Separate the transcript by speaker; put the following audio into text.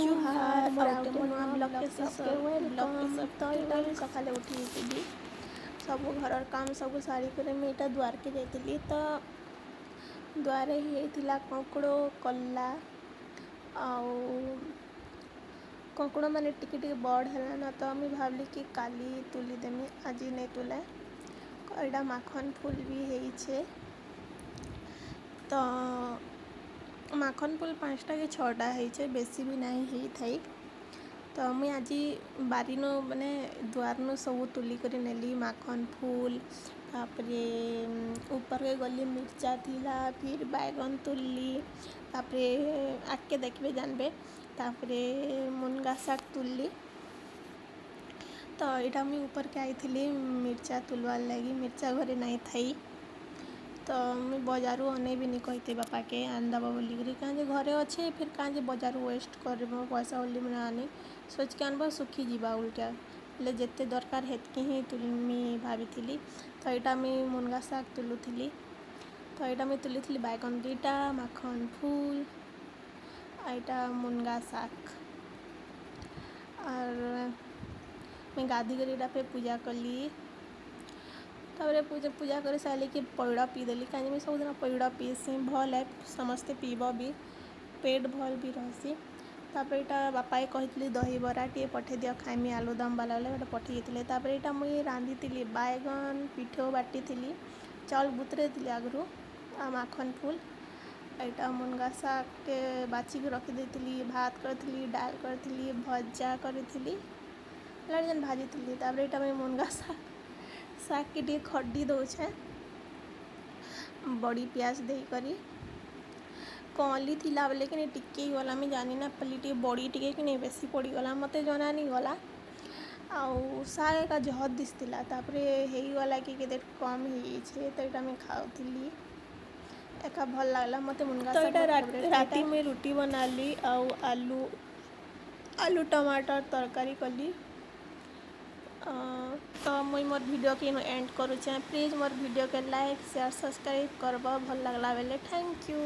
Speaker 1: जुहार मोर आउटे नुआ ब्लॉग के सबके वेलकम। तो यहाँ भी सकाले उठी सब घर काम सब सारी कर मुझे द्वार के जाइली तो द्वारे ही कंकुड़ कला कंकुड़ मैंने टिके बड़ है ना तो मुझे भावली कि काली तुली देमी आज नहीं तुले यहाँ माखन फूल भी है तो माखन फूल 5टा कि 6टा है बेसी भी नहीं है थी तो मुझे आज बारिन माने द्वार नु सब तुलिक नेली माखन फूल तापरे ऊपर के गली मिर्चा थिला फिर बैगन तुल्ली तापरे आके देखबे जानबे तापरे मुनगा शाक तुल्ली तो यहाँ मुझे ऊपर के आई मिर्चा तुलवार लगी मिर्चा घरे नहीं थी तो मुझे बजारू अने भी नहीं कहते बापा के आनदब बोलिक कहीं घरे अच्छे फिर कहीं बजार वेस्ट कर पैसा बोली मैंने आनी सोच के आनब सुखी जावा उल्टा बोले जिते दरकार हेतकी ही तुलमी भाभी तो यहाँ मुझे मुनगा शाक तुलुली तो यहाँ मुझे तुली बैगन 2टा माखन फूल यहाँ मुनगा शाक और मैं गाधी कर पे पूजा कली तापर पूजा कर सारे कि पैड़ा पीदेली कहीं सब दिन पैड़ा पीसी भल है समस्ते पीब भी पेट भल भी रही तापर यहाँ बापा कहती दही बरा टे पठे दियो खाइमी आलुदम बाला गोटे पठे तापर यहाँ मुझे रांधी बैगन पिठो बाटी चाउल बुतरे आगु आ माखन फूल यहाँ मुनगा शाक के बाचिक रखीदी भात करी डाल करी भजा करी जन भाजी तापर यहाँ मुझे मुनगा शाक के खड्डी दौचे बड़ी प्याज दे करी कली थिला बेले कि टिके गला मुझे जानी ना पली टे बड़ी टिके कि नहीं बेसी पड़गला मत जना नहीं गला आउ शाग का जहद दिसला हो गला कि कम हो तो यहाँ मुझे खाऊली एका भल लगला मत मुनगा तो यहाँ राति में रुटी बनाली आलू आलू टमाटर तरकारी कली तो मुझे मोर वीडियो के एंड करुचे प्लीज मोर वीडियो के लाइक शेयर सब्सक्राइब करब भल लगला बेले थैंक यू।